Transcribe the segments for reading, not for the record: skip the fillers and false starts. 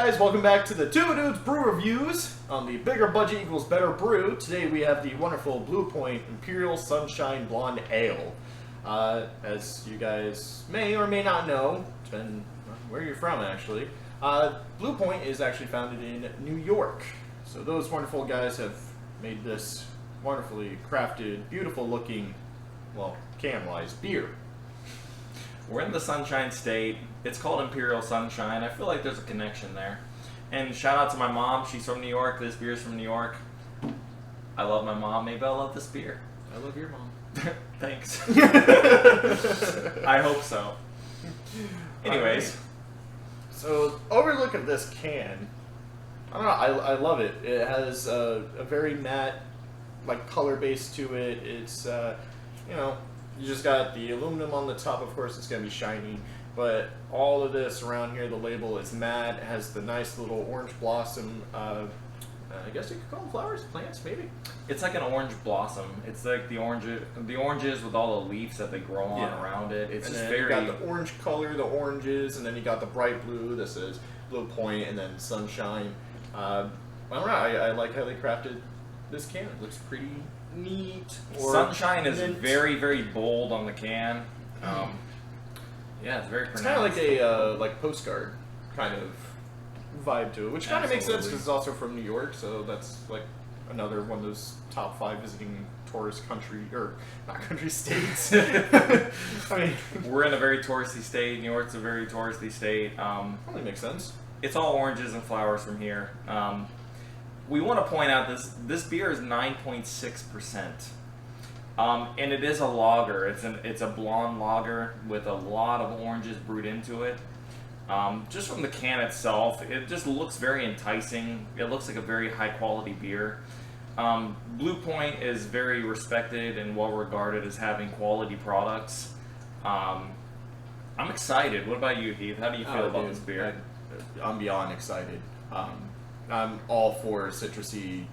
guys, welcome back to the Two Dudes Brew Reviews on the Bigger Budget Equals Better Brew. Today we have the wonderful Blue Point Imperial Sunshine Blonde Ale. As you guys may or may not know, depending on where you're from actually, Blue Point is actually founded in New York. So those wonderful guys have made this wonderfully crafted, beautiful looking, well, can-wise, beer. We're in the Sunshine State. It's called Imperial Sunshine. I feel like there's a connection there. And shout out to my mom. She's from New York. This beer's from New York. I love my mom. Maybe I'll love this beer. I love your mom. Thanks. I hope so. Anyways. Right. So, overlook of this can, I don't know, I love it. It has a very matte, like, color base to it. It's, you know, you just got the aluminum on the top, of course, it's going to be shiny. But all of this around here, the label is matte. It has the nice little orange blossom. I guess you could call them flowers, plants, maybe. It's like an orange blossom. It's like the oranges with all the leaves that they grow on around it. It's and just then very. You got the orange color, the oranges, and then you got the bright blue. This is Blue Point, and then Sunshine. I don't know. I like how they crafted this can. It looks pretty neat. Sunshine is very, very bold on the can. Yeah, it's very pronounced. It's kind of like a like postcard kind of vibe to it, which kind of makes sense because it's also from New York, so that's like another one of those top 5 visiting tourist country, or not country states. I mean, we're in a very touristy state. New York's a very touristy state. Probably makes sense. It's all oranges and flowers from here. We want to point out this beer is 9.6%. And it is a lager. It's a blonde lager with a lot of oranges brewed into it. Just from the can itself, it just looks very enticing. It looks like a very high quality beer. Blue Point is very respected and well regarded as having quality products. I'm excited. What about you, Heath? How do you feel about this beer? I'm beyond excited. I'm all for citrusy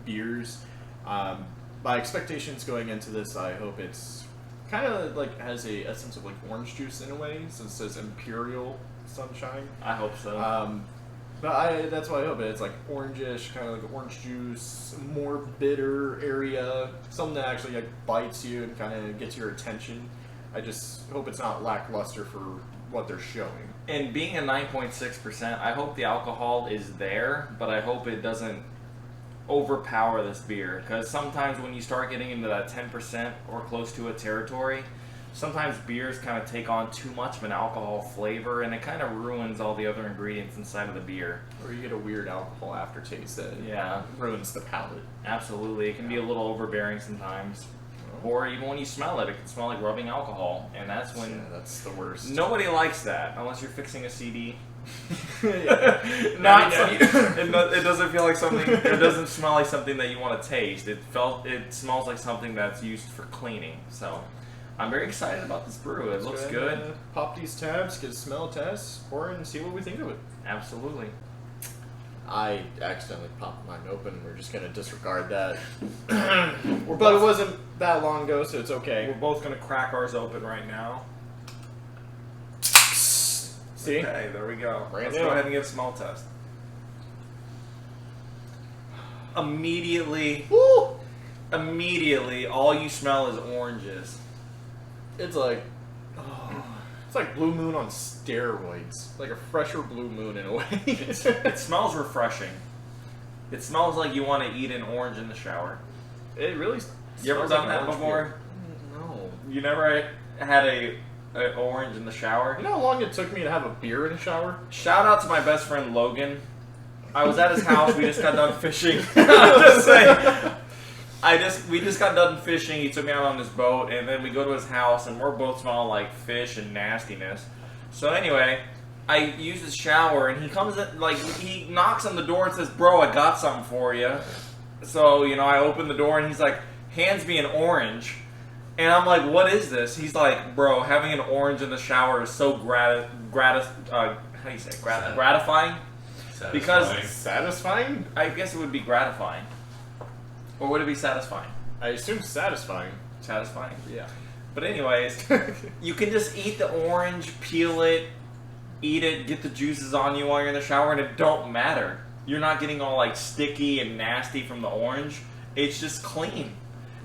beers. My expectations going into this, I hope it's kind of like has a sense of like orange juice in a way, since it says Imperial Sunshine. I hope so. But that's why I hope it. It's like orangish, kind of like orange juice, more bitter area, something that actually like bites you and kind of gets your attention. I just hope it's not lackluster for what they're showing. And being a 9.6%, I hope the alcohol is there, but I hope it doesn't overpower this beer, because sometimes when you start getting into that 10% or close to a territory, sometimes beers kind of take on too much of an alcohol flavor and it kind of ruins all the other ingredients inside of the beer. Or you get a weird alcohol aftertaste that ruins the palate. Absolutely. It can be a little overbearing sometimes. Or even when you smell it, it can smell like rubbing alcohol, and that's when... Yeah, that's the worst. Nobody likes that, unless you're fixing a CD. It doesn't feel like something. It doesn't smell like something that you want to taste. It smells like something that's used for cleaning. So, I'm very excited about this brew. It looks good. Pop these tabs, get a smell test, pour it, and see what we think of it. Absolutely. I accidentally popped mine open. We're just gonna disregard that. But it wasn't that long ago, so it's okay. We're both gonna crack ours open right now. See? Okay, there we go. Let's new. go ahead and get a smell test. Immediately, all you smell is oranges. It's like, it's like Blue Moon on steroids. Like a fresher Blue Moon in a way. It smells refreshing. It smells like you want to eat an orange in the shower. It really. You ever done that before? No. You never had an orange in the shower? You know how long it took me to have a beer in the shower? Shout out to my best friend Logan. I was at his house. We just got done fishing. I'm just saying. We just got done fishing. He took me out on his boat, and then we go to his house, and we're both smelling like fish and nastiness. So anyway, I use his shower, and he comes in, like, he knocks on the door and says, "Bro, I got something for you." So, you know, I open the door, and he's like, hands me an orange. And I'm like, "What is this?" He's like, "Bro, having an orange in the shower is so gratifying." Because satisfying? I guess it would be gratifying. Or would it be satisfying? I assume satisfying. Satisfying? Yeah. But anyways, you can just eat the orange, peel it, eat it, get the juices on you while you're in the shower, and it don't matter. You're not getting all like sticky and nasty from the orange. It's just clean.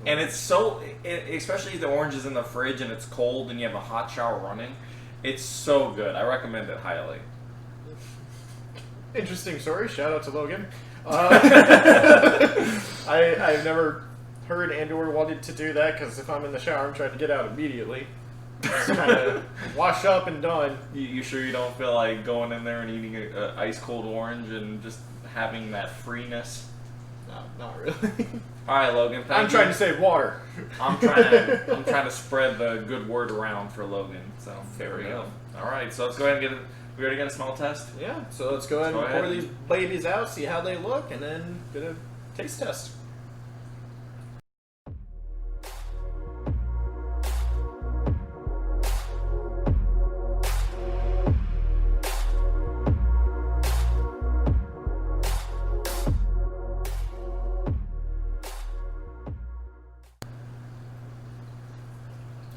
And it's so, especially if the orange is in the fridge and it's cold and you have a hot shower running, it's so good. I recommend it highly. Interesting story. Shout out to Logan. I've never heard and/or wanted to do that because if I'm in the shower, I'm trying to get out immediately. Just kind of wash up and done. You sure you don't feel like going in there and eating an ice cold orange and just having that freeness? No, not really. All right, Logan. Thank I'm you. trying to save water. I'm trying to spread the good word around for Logan. So there we go. All right, so let's go ahead and get it. We already got a smell test. Yeah. So let's go ahead and pour these babies out, see how they look, and then get a taste test.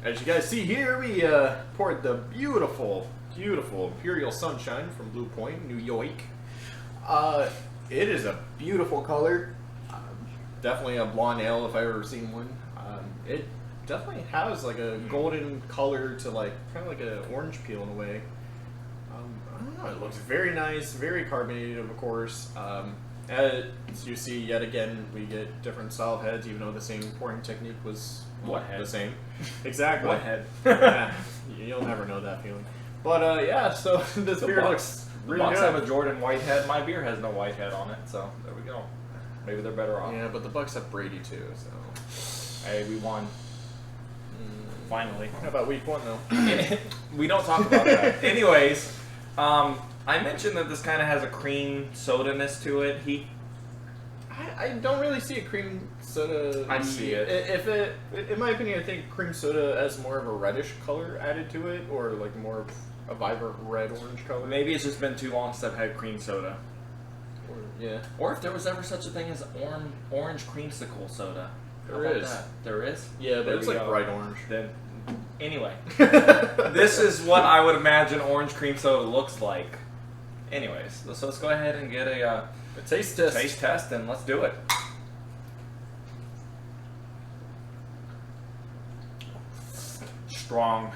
As you guys see here, we poured the beautiful Imperial Sunshine from Blue Point, New York. It is a beautiful color. Definitely a blonde ale if I've ever seen one. It definitely has like a golden color to like kind of like an orange peel in a way. I don't know. It looks very nice, very carbonated, of course. As you see, yet again, we get different style of heads, even though the same pouring technique was the same. Exactly. What head? Yeah, you'll never know that feeling. But yeah, so this beer looks really the Bucks good. have a Jordan white head. My beer has no white head on it, so there we go. Maybe they're better off. Yeah, but the Bucks have Brady too, so. Hey, we won. Finally. How about week 1 though? We don't talk about that. Anyways, I mentioned that this kind of has a cream soda-ness to it. I don't really see a cream soda. I see it. If it, in my opinion, I think cream soda has more of a reddish color added to it, or like more of a vibrant red-orange color. Maybe it's just been too long since I've had cream soda. Or, yeah. Or if there was ever such a thing as orange creamsicle soda. How There about is. that? There is? Yeah, but There it's we like go. bright orange. Then, anyway. This is what I would imagine orange cream soda looks like. Anyways, so let's go ahead and get a taste test. taste test and let's do it. Strong.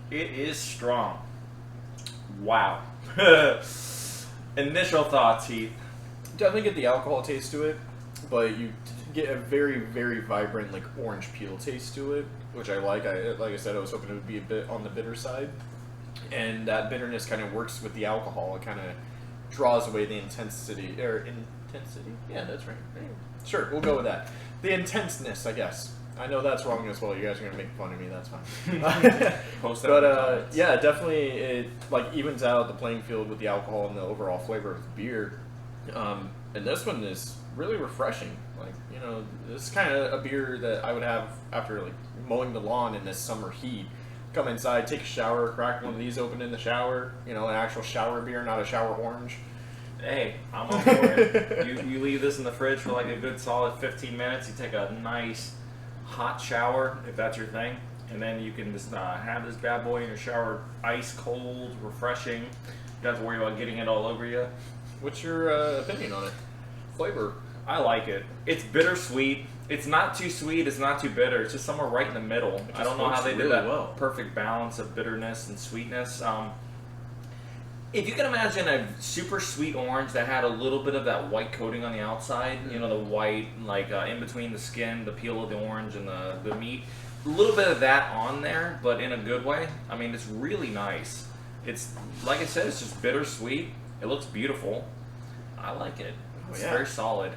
It is strong. Wow. Initial thoughts, Heath. Definitely get the alcohol taste to it, but you get a very, very vibrant like orange peel taste to it, which I like. Like I said, I was hoping it would be a bit on the bitter side, and that bitterness kind of works with the alcohol. It kind of draws away the intensity. Yeah, that's right. Sure, we'll go with that. The intenseness, I guess. I know that's wrong as well. You guys are gonna make fun of me. That's fine. Post that in the comments. Yeah, definitely it like evens out the playing field with the alcohol and the overall flavor of the beer. And this one is really refreshing. Like, you know, this is kind of a beer that I would have after like mowing the lawn in this summer heat. Come inside, take a shower, crack one of these open in the shower. You know, an actual shower beer, not a shower orange. Hey, I'm on for it. You leave this in the fridge for like a good solid 15 minutes. You take a nice hot shower, if that's your thing, and then you can just have this bad boy in your shower ice cold, refreshing. You don't have to worry about getting it all over you. What's your opinion on it? Flavor? I like it. It's bittersweet. It's not too sweet. It's not too bitter. It's just somewhere right in the middle. I don't know how they did that perfect balance of bitterness and sweetness. If you can imagine a super sweet orange that had a little bit of that white coating on the outside, you know, the white, like in between the skin, the peel of the orange and the meat, a little bit of that on there, but in a good way. I mean, it's really nice. It's, like I said, it's just bittersweet. It looks beautiful. I like it. It's very solid.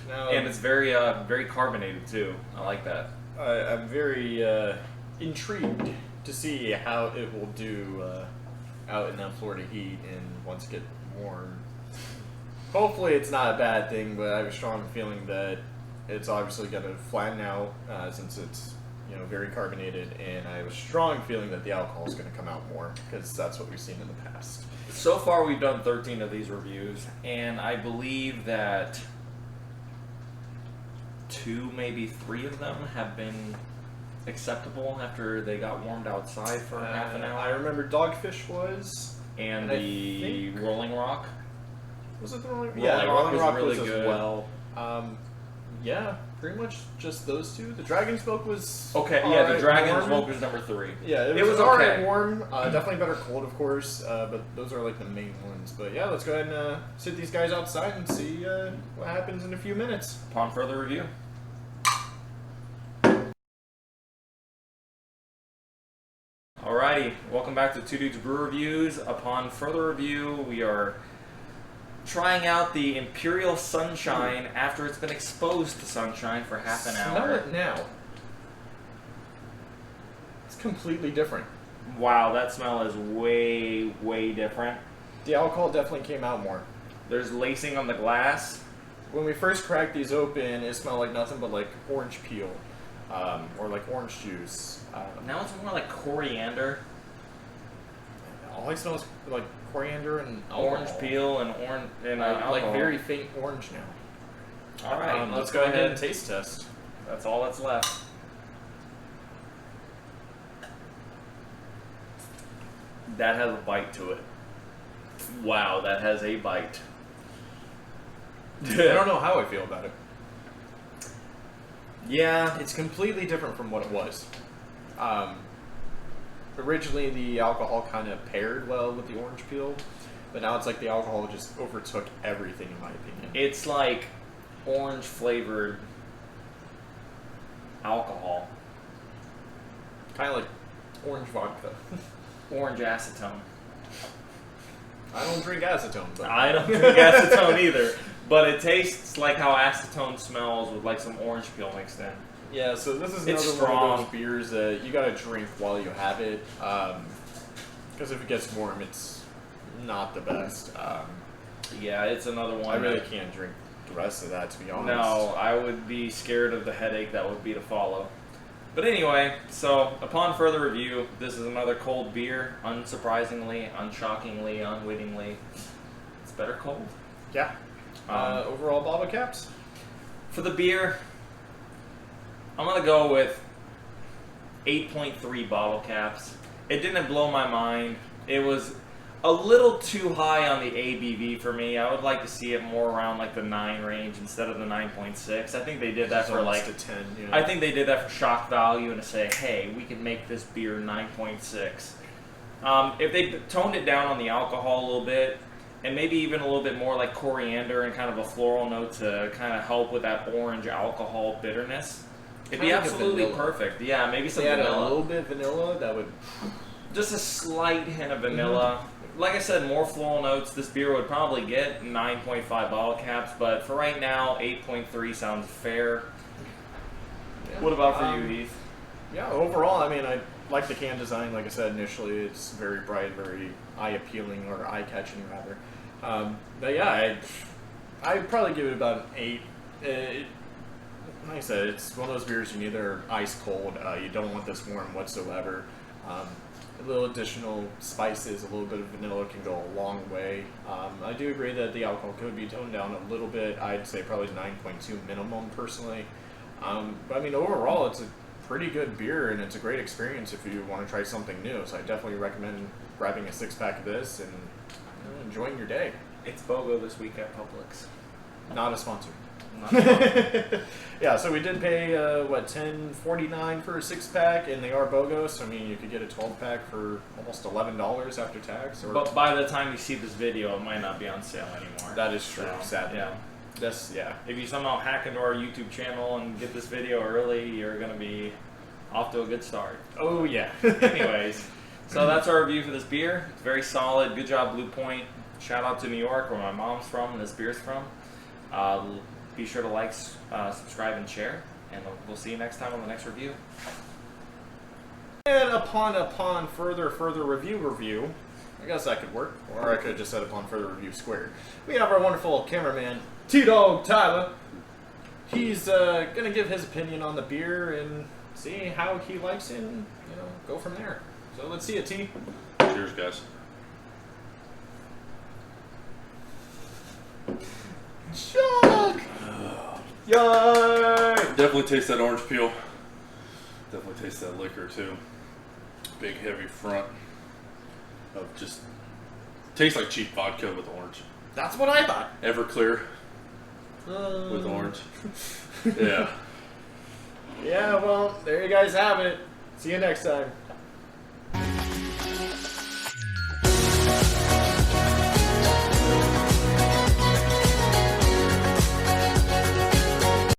Now, And it's very very carbonated, too. I like that. I'm very intrigued to see how it will do out in that Florida heat and once it gets warm. Hopefully it's not a bad thing, but I have a strong feeling that it's obviously going to flatten out since it's, you know, very carbonated, and I have a strong feeling that the alcohol is going to come out more because that's what we've seen in the past. So far, we've done 13 of these reviews, and I believe that 2, maybe 3 of them have been acceptable after they got warmed outside for half an hour. I remember Dogfish was. and I the think- Rolling Rock. Was it the Rolling Rock? Rolling Yeah, Rock Rolling was Rock really was good. as well. Yeah, pretty much just those two. The Dragon's Milk was Okay, yeah, alright the Dragon's warm. Milk was number 3. Yeah, It was alright okay. warm. Definitely better cold, of course. But those are like the main ones. But yeah, let's go ahead and sit these guys outside and see what happens in a few minutes. Upon further review. Alrighty, welcome back to Two Dudes Brew Reviews. Upon further review, we are trying out the Imperial Sunshine after it's been exposed to sunshine for half an Smell hour. it now. It's completely different. Wow, that smell is way, way different. The alcohol definitely came out more. There's lacing on the glass. When we first cracked these open, it smelled like nothing but like orange peel, or like orange juice. Now it's more like coriander, All I smell is like coriander and orange alcohol. peel, and alcohol. like very faint orange now. All right, Let's go ahead and taste test. That's all that's left. That has a bite to it. Wow, that has a bite. I don't know how I feel about it. Yeah, It's completely different from what it was. Originally, the alcohol kind of paired well with the orange peel, but now it's like the alcohol just overtook everything, in my opinion. it's like orange flavored alcohol. Kind of like orange vodka. Orange acetone. I don't drink acetone, but I don't drink acetone either, but it tastes like how acetone smells with like some orange peel mixed in. yeah. So this is It's another one strong. of those beers that you gotta drink while you have it, because if it gets warm, it's not the best. Yeah, it's another one. I really that- can't drink the rest of that, to be honest. No, I would be scared of the headache that would be to follow. But anyway, so upon further review, this is another cold beer. Unsurprisingly, unshockingly, unwittingly, it's better cold. Yeah. Overall bottle caps. For the beer, I'm gonna go with 8.3 bottle caps. It didn't blow my mind. It was a little too high on the ABV for me. I would like to see it more around like the 9 range instead of the 9.6. I think they did that for like a 10. You know? I think they did that for shock value and to say, hey, we can make this beer 9.6. If they toned it down on the alcohol a little bit, and maybe even a little bit more like coriander and kind of a floral note to kind of help with that orange alcohol bitterness, it'd be Kinda like a absolutely vanilla. perfect. Yeah, maybe some they had a vanilla. little bit of vanilla, that would. Just a slight hint of vanilla. Like I said, more floral notes. This beer would probably get 9.5 bottle caps, but for right now, 8.3 sounds fair. Yeah. What about for you, Heath? Yeah, overall, I mean, I like the can design. Like I said initially, it's very bright, very eye appealing, or eye catching rather. But yeah, I'd probably give it about an 8. Like I said, it's one of those beers you need either ice cold. You don't want this warm whatsoever. A little additional spices, a little bit of vanilla can go a long way. I do agree that the alcohol could be toned down a little bit. I'd say probably 9.2 minimum personally. But I mean, overall, it's a pretty good beer and it's a great experience if you want to try something new. So I definitely recommend grabbing a 6-pack of this and enjoying your day. It's BOGO this week at Publix. Not a sponsor. Not fun. Yeah, so we did pay $10.49 for a 6-pack, and they are BOGO. So I mean, you could get a 12-pack for almost $11 after tax. Or But by the time you see this video, it might not be on sale anymore. that is true. So, Sadly, yeah. That's yeah. If you somehow hack into our YouTube channel and get this video early, you're going to be off to a good start. Oh yeah. Anyways, so that's our review for this beer. It's very solid. Good job, Blue Point. Shout out to New York, where my mom's from and this beer's from. Be sure to like, subscribe, and share. And we'll see you next time on the next review. And upon further review, I guess that could work, or I could have just said upon further review squared. We have our wonderful cameraman T-Dog Tyler. He's gonna give his opinion on the beer and see how he likes it, and go from there. So let's see it, T. Cheers, guys. Chug! Yay! Definitely taste that orange peel. Definitely taste that liquor too. Big heavy front of just Tastes like cheap vodka with orange. That's what I thought. Everclear with orange. Yeah. Yeah, well, there you guys have it. See you next time.